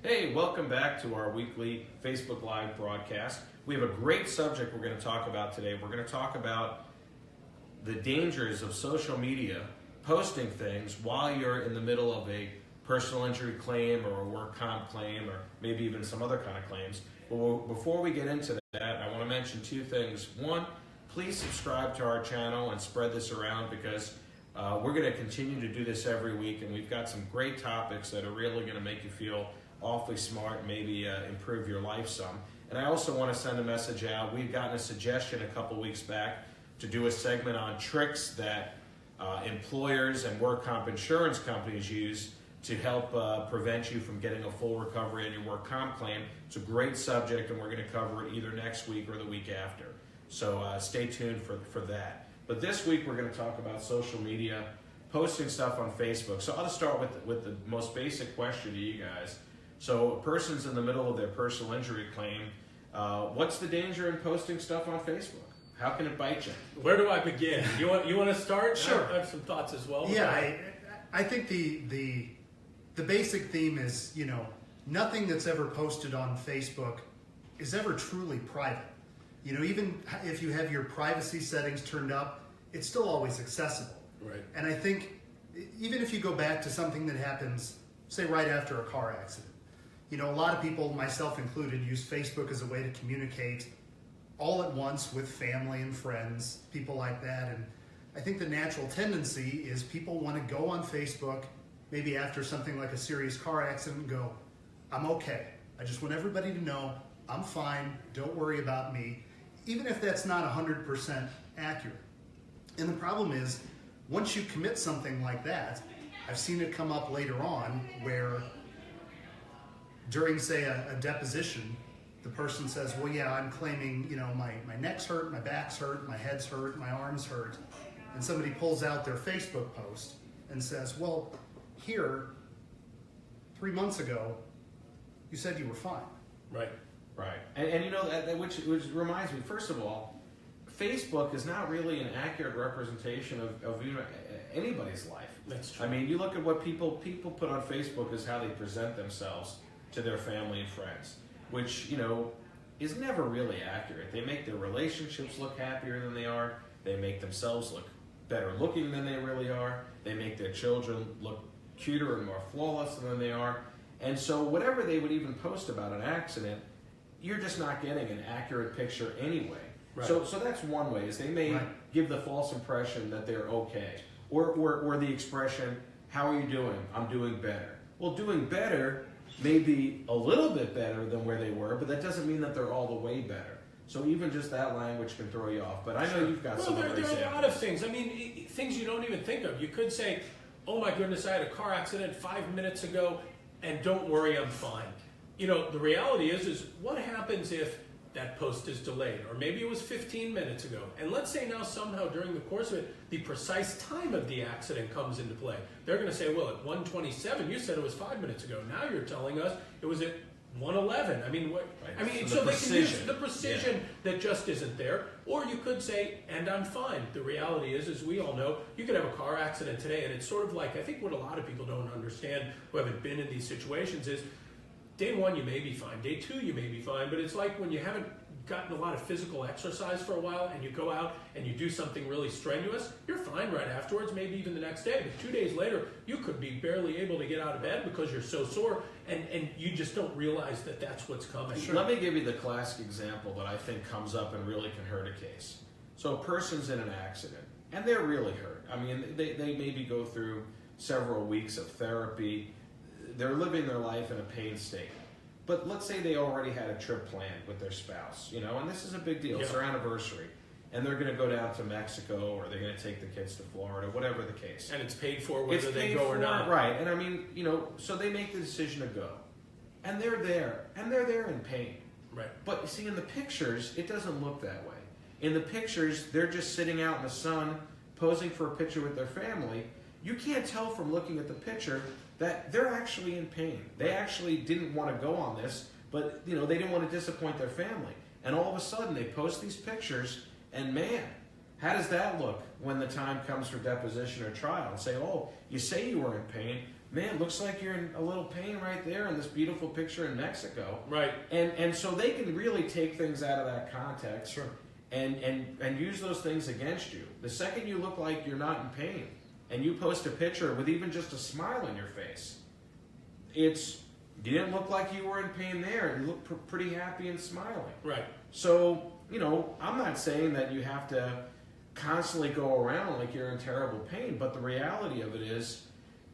Hey, welcome back to our weekly Facebook Live broadcast. We have a great subject we're going to talk about today. We're going to talk about the dangers of social media, posting things while you're in the middle of a personal injury claim or a work comp claim or maybe even some other kind of claims. But before we get into that, I want to mention two things. One, please subscribe to our channel and spread this around because we're going to continue to do this every week, and we've got some great topics that are really going to make you feel awfully smart, maybe improve your life some. And I also want to send a message out. We've gotten a suggestion a couple weeks back to do a segment on tricks that employers and work comp insurance companies use to help prevent you from getting a full recovery on your work comp claim. It's a great subject, and we're going to cover it either next week or the week after. So stay tuned for that. But this week we're going to talk about social media, posting stuff on Facebook. So I'll just start with the most basic question to you guys. So a person's in the middle of their personal injury claim. What's the danger in posting stuff on Facebook? How can it bite you? Where do I begin? You want to start? Sure. I have some thoughts as well. Yeah, I think the basic theme is, nothing that's ever posted on Facebook is ever truly private. Even if you have your privacy settings turned up, it's still always accessible. Right. And I think even if you go back to something that happens, say right after a car accident, a lot of people, myself included, use Facebook as a way to communicate all at once with family and friends, people like that. And I think the natural tendency is people want to go on Facebook, maybe after something like a serious car accident, and go, I'm okay. I just want everybody to know I'm fine, don't worry about me, even if that's not 100% accurate. And the problem is, once you commit something like that, I've seen it come up later on where during, say, a deposition, the person says, well, yeah, I'm claiming, my neck's hurt, my back's hurt, my head's hurt, my arm's hurt. And somebody pulls out their Facebook post and says, well, here, 3 months ago, you said you were fine. Right. Right. And which reminds me, first of all, Facebook is not really an accurate representation of anybody's life. That's true. I mean, you look at what people put on Facebook is how they present themselves to their family and friends, which, is never really accurate. They make their relationships look happier than they are. They make themselves look better looking than they really are. They make their children look cuter and more flawless than they are. And so whatever they would even post about an accident, you're just not getting an accurate picture anyway. Right. So that's one way, is they may give the false impression that they're okay. Or the expression, how are you doing? I'm doing better. Well, doing better may be a little bit better than where they were, but that doesn't mean that they're all the way better. So even just that language can throw you off. But I know you've got some other examples. There are a lot of things. I mean, things you don't even think of. You could say, oh my goodness, I had a car accident 5 minutes ago, and don't worry, I'm fine. The reality is what happens if that post is delayed, or maybe it was 15 minutes ago, and let's say now somehow during the course of it, the precise time of the accident comes into play. They're going to say, well, at 1:27, you said it was 5 minutes ago. Now you're telling us it was at 1:11. I mean, what? Right. I mean, so they can use the precision that just isn't there. Or you could say, and I'm fine. The reality is, as we all know, you could have a car accident today, and it's sort of like, I think what a lot of people don't understand who haven't been in these situations is, day one, you may be fine. Day two, you may be fine. But it's like when you haven't gotten a lot of physical exercise for a while and you go out and you do something really strenuous, you're fine right afterwards, maybe even the next day. But 2 days later, you could be barely able to get out of bed because you're so sore, and you just don't realize that that's what's coming. Sure. Let me give you the classic example that I think comes up and really can hurt a case. So a person's in an accident, and they're really hurt. I mean, they maybe go through several weeks of therapy. They're living their life in a pain state. But let's say they already had a trip planned with their spouse, and this is a big deal. It's their anniversary. And they're going to go down to Mexico, or they're going to take the kids to Florida, whatever the case. And it's paid for whether they go or not. Right. And I mean, so they make the decision to go. And they're there. And they're there in pain. Right. But you see, in the pictures, it doesn't look that way. In the pictures, they're just sitting out in the sun, posing for a picture with their family. You can't tell from looking at the picture that they're actually in pain. They actually didn't want to go on this, but they didn't want to disappoint their family. And all of a sudden, they post these pictures, and man, how does that look when the time comes for deposition or trial? And say, oh, you say you were in pain, man, looks like you're in a little pain right there in this beautiful picture in Mexico. Right. And so they can really take things out of that context. Sure. And use those things against you. The second you look like you're not in pain and you post a picture with even just a smile on your face, you didn't look like you were in pain there. You look pretty happy and smiling. Right. So, I'm not saying that you have to constantly go around like you're in terrible pain, but the reality of it is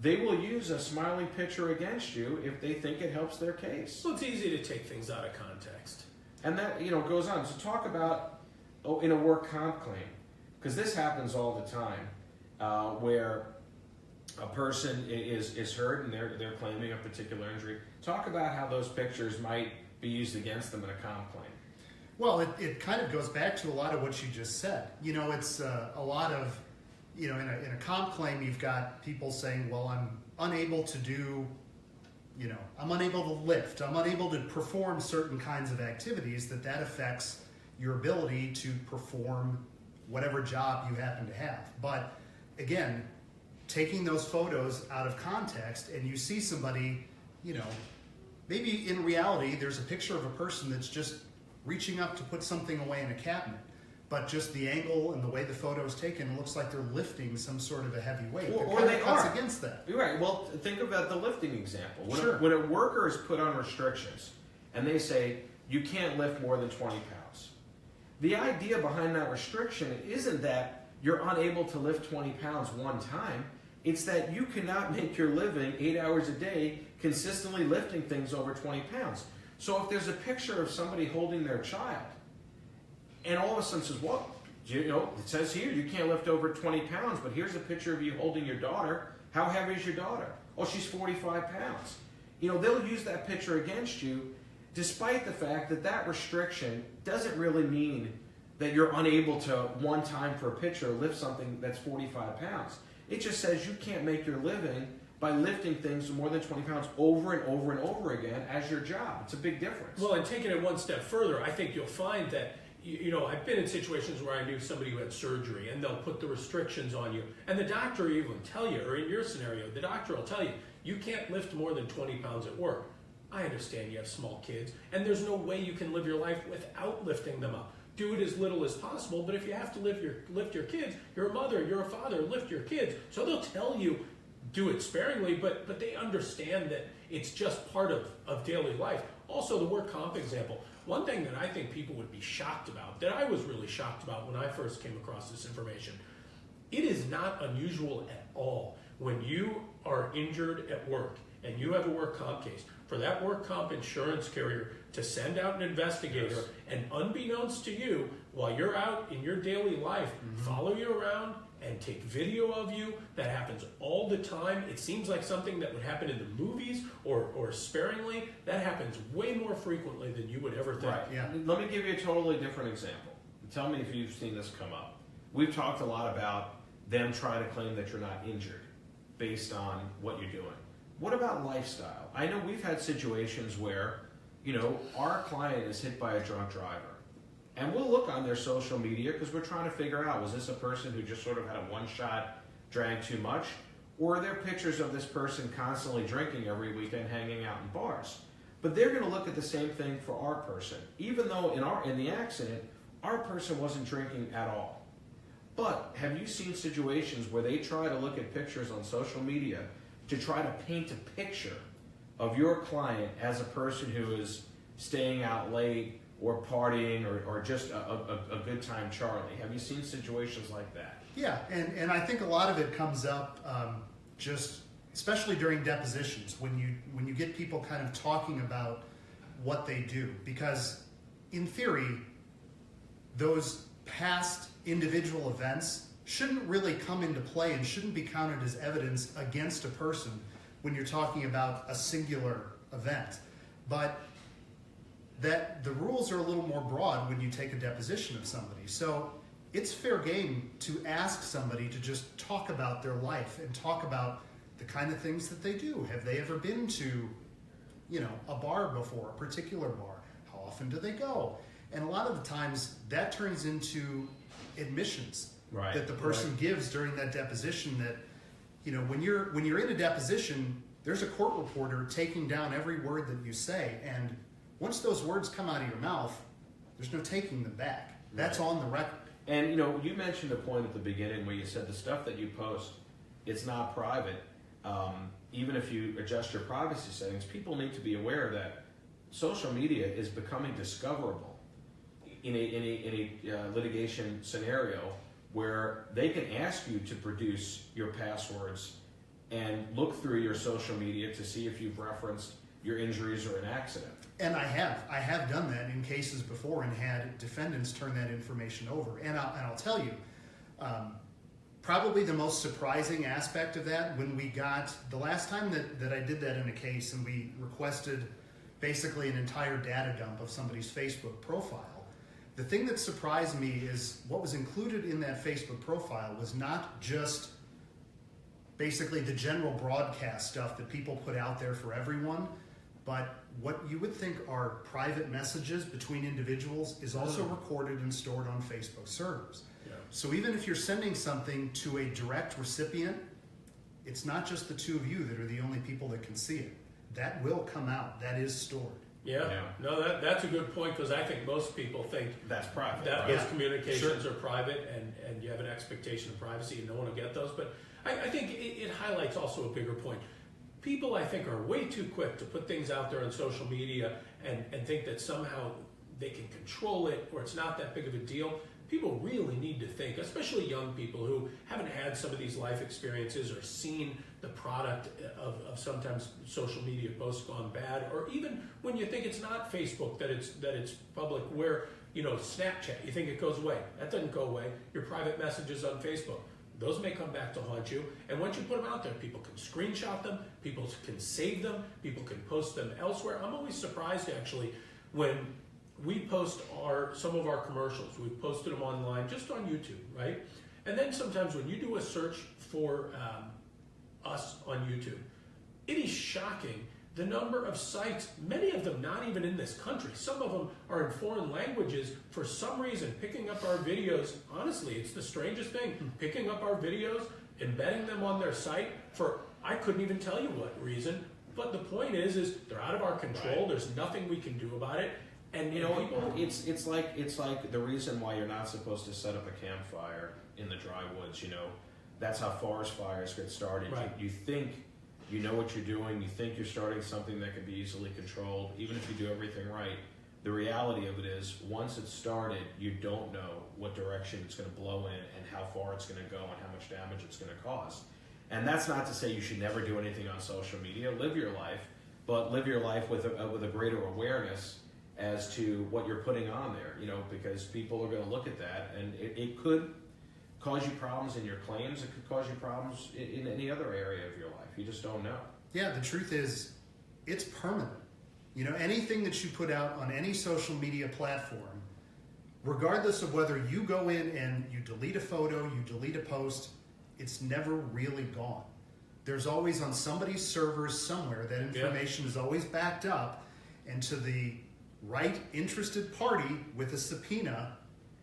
they will use a smiling picture against you if they think it helps their case. Well, it's easy to take things out of context. And that, goes on. So talk about, in a work comp claim, because this happens all the time, where a person is hurt and they're claiming a particular injury. Talk about how those pictures might be used against them in a comp claim. Well, it kind of goes back to a lot of what you just said. It's a lot of, in a comp claim, you've got people saying, well, I'm unable to do, I'm unable to lift, I'm unable to perform certain kinds of activities that affects your ability to perform whatever job you happen to have. But again, taking those photos out of context and you see somebody, maybe in reality there's a picture of a person that's just reaching up to put something away in a cabinet, but just the angle and the way the photo is taken, it looks like they're lifting some sort of a heavy weight. Or they cuts are against that. You're right. Well, think about the lifting example. Sure. When a worker is put on restrictions and they say you can't lift more than 20 pounds, the idea behind that restriction isn't that you're unable to lift 20 pounds one time. It's that you cannot make your living 8 hours a day consistently lifting things over 20 pounds. So if there's a picture of somebody holding their child and all of a sudden says, well, it says here you can't lift over 20 pounds, but here's a picture of you holding your daughter. How heavy is your daughter? Oh, she's 45 pounds. They'll use that picture against you, despite the fact that restriction doesn't really mean that you're unable to, one time for a picture, lift something that's 45 pounds. It just says you can't make your living by lifting things more than 20 pounds over and over and over again as your job. It's a big difference. Well, and taking it one step further, I think you'll find that, I've been in situations where I knew somebody who had surgery and they'll put the restrictions on you. And the doctor will even tell you, or in your scenario, the doctor will tell you, you can't lift more than 20 pounds at work. I understand you have small kids, and there's no way you can live your life without lifting them up. Do it as little as possible, but if you have to lift your kids, you're a mother, you're a father, lift your kids. So they'll tell you, do it sparingly, but they understand that it's just part of daily life. Also, the work comp example. One thing that I think people would be shocked about, that I was really shocked about when I first came across this information, it is not unusual at all when you are injured at work and you have a work comp case, for that work comp insurance carrier to send out an investigator and unbeknownst to you, while you're out in your daily life, follow you around and take video of you. That happens all the time. It seems like something that would happen in the movies or sparingly. That happens way more frequently than you would ever think. Right. Yeah. Let me give you a totally different example. Tell me if you've seen this come up. We've talked a lot about them trying to claim that you're not injured based on what you're doing. What about lifestyle? I know we've had situations where, our client is hit by a drunk driver. And we'll look on their social media because we're trying to figure out, was this a person who just sort of had a one-shot, drank too much? Or are there pictures of this person constantly drinking every weekend, hanging out in bars? But they're going to look at the same thing for our person. Even though in the accident, our person wasn't drinking at all. But have you seen situations where they try to look at pictures on social media to try to paint a picture of your client as a person who is staying out late or partying or just a good time Charlie? Have you seen situations like that? Yeah, and I think a lot of it comes up just especially during depositions when you get people kind of talking about what they do, because in theory those past individual events shouldn't really come into play and shouldn't be counted as evidence against a person when you're talking about a singular event. But that the rules are a little more broad when you take a deposition of somebody. So it's fair game to ask somebody to just talk about their life and talk about the kind of things that they do. Have they ever been to, a bar before, a particular bar? How often do they go? And a lot of the times that turns into admissions that the person gives during that deposition that, when you're in a deposition, there's a court reporter taking down every word that you say. And once those words come out of your mouth, there's no taking them back. That's Right. on the record. And you mentioned a point at the beginning where you said the stuff that you post, it's not private. Even if you adjust your privacy settings, people need to be aware that social media is becoming discoverable in a litigation scenario where they can ask you to produce your passwords and look through your social media to see if you've referenced your injuries or an accident. And I have done that in cases before and had defendants turn that information over. And I'll tell you, probably the most surprising aspect of that, when we got, the last time that I did that in a case and we requested basically an entire data dump of somebody's Facebook profile, the thing that surprised me is what was included in that Facebook profile was not just basically the general broadcast stuff that people put out there for everyone, but what you would think are private messages between individuals is also recorded and stored on Facebook servers. Yeah. So even if you're sending something to a direct recipient, it's not just the two of you that are the only people that can see it. That will come out. That is stored. Yeah. Yeah. No, that's a good point, because I think most people think That's private. that right? those communications are private, and you have an expectation of privacy and no one will get those. But I think it highlights also a bigger point. People, I think, are way too quick to put things out there on social media and think that somehow they can control it or it's not that big of a deal. People really need to think, especially young people who haven't had some of these life experiences or seen the product of sometimes social media posts gone bad, or even when you think it's not Facebook, that it's public, where, Snapchat, you think it goes away. That doesn't go away. Your private messages on Facebook, those may come back to haunt you. And once you put them out there, people can screenshot them, people can save them, people can post them elsewhere. I'm always surprised, actually, when we post some of our commercials. We've posted them online, just on YouTube, right? And then sometimes when you do a search for us on YouTube, it is shocking the number of sites, many of them not even in this country. Some of them are in foreign languages. For some reason, picking up our videos, honestly, it's the strangest thing, picking up our videos, embedding them on their site for, I couldn't even tell you what reason. But the point is they're out of our control. Right. There's nothing we can do about it. And people, it's like the reason why you're not supposed to set up a campfire in the dry woods. That's how forest fires get started. Right. You think you know what you're doing. You think you're starting something that can be easily controlled, even if you do everything right. The reality of it is, once it's started, you don't know what direction it's going to blow in and how far it's going to go and how much damage it's going to cause. And that's not to say you should never do anything on social media. Live your life, but live your life with a greater awareness as to what you're putting on there, because people are going to look at that, and it could cause you problems in your claims. It could cause you problems in any other area of your life. You just don't know. Yeah, the truth is, it's permanent. Anything that you put out on any social media platform, regardless of whether you go in and you delete a photo, you delete a post, it's never really gone. There's always on somebody's servers somewhere, that information is always backed up, and to the right interested party with a subpoena,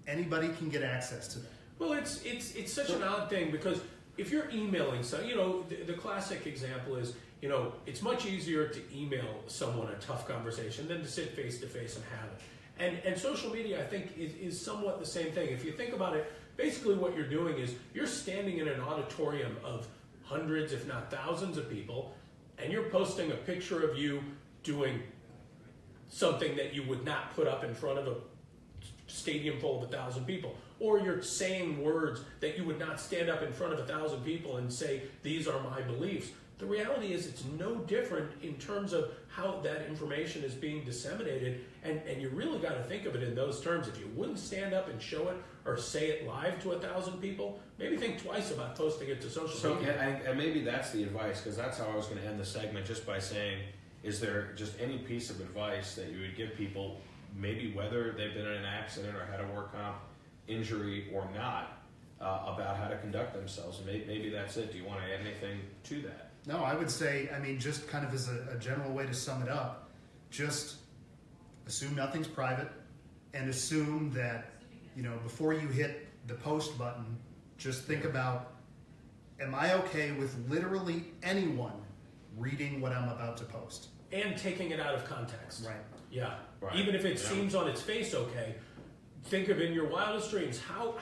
anybody can get access to that. Well, it's such an odd thing, because if you're emailing, the classic example is, it's much easier to email someone a tough conversation than to sit face to face and have it. And social media, I think, is somewhat the same thing. If you think about it, basically what you're doing is you're standing in an auditorium of hundreds, if not thousands of people, and you're posting a picture of you doing something that you would not put up in front of a stadium full of 1,000 people. Or you're saying words that you would not stand up in front of 1,000 people and say, these are my beliefs. The reality is it's no different in terms of how that information is being disseminated, and you really got to think of it in those terms. If you wouldn't stand up and show it or say it live to 1,000 people, maybe think twice about posting it to social media. And maybe that's the advice, because that's how I was going to end the segment, just by saying, is there just any piece of advice that you would give people, maybe whether they've been in an accident or had a work comp injury or not, about how to conduct themselves? And maybe that's it. Do you want to add anything to that? No, I would say, just kind of as a general way to sum it up, just assume nothing's private, and assume that, before you hit the post button, just think about, am I okay with literally anyone reading what I'm about to post. And taking it out of context. Right. Yeah. Right. Even if it Yeah. seems on its face okay, think of in your wildest dreams, how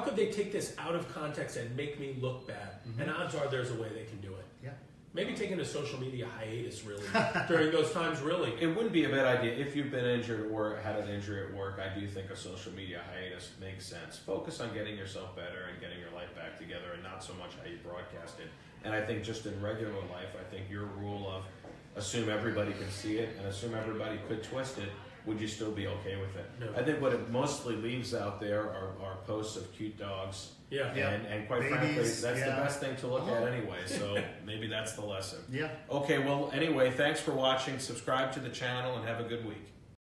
could they take this out of context and make me look bad? And odds are there's a way they can do it. Yeah. Maybe taking a social media hiatus really during those times really. It wouldn't be a bad idea if you've been injured or had an injury at work. I do think a social media hiatus makes sense. Focus on getting yourself better and getting your life back together, and not so much how you broadcast it. And I think just in regular life, I think your rule of assume everybody can see it and assume everybody could twist it, would you still be okay with it? No. I think what it mostly leaves out there are posts of cute dogs. Yeah. Yeah. And quite Babies, frankly, that's the yeah. best thing to look at anyway. So maybe that's the lesson. Yeah. Okay, well, anyway, thanks for watching. Subscribe to the channel and have a good week.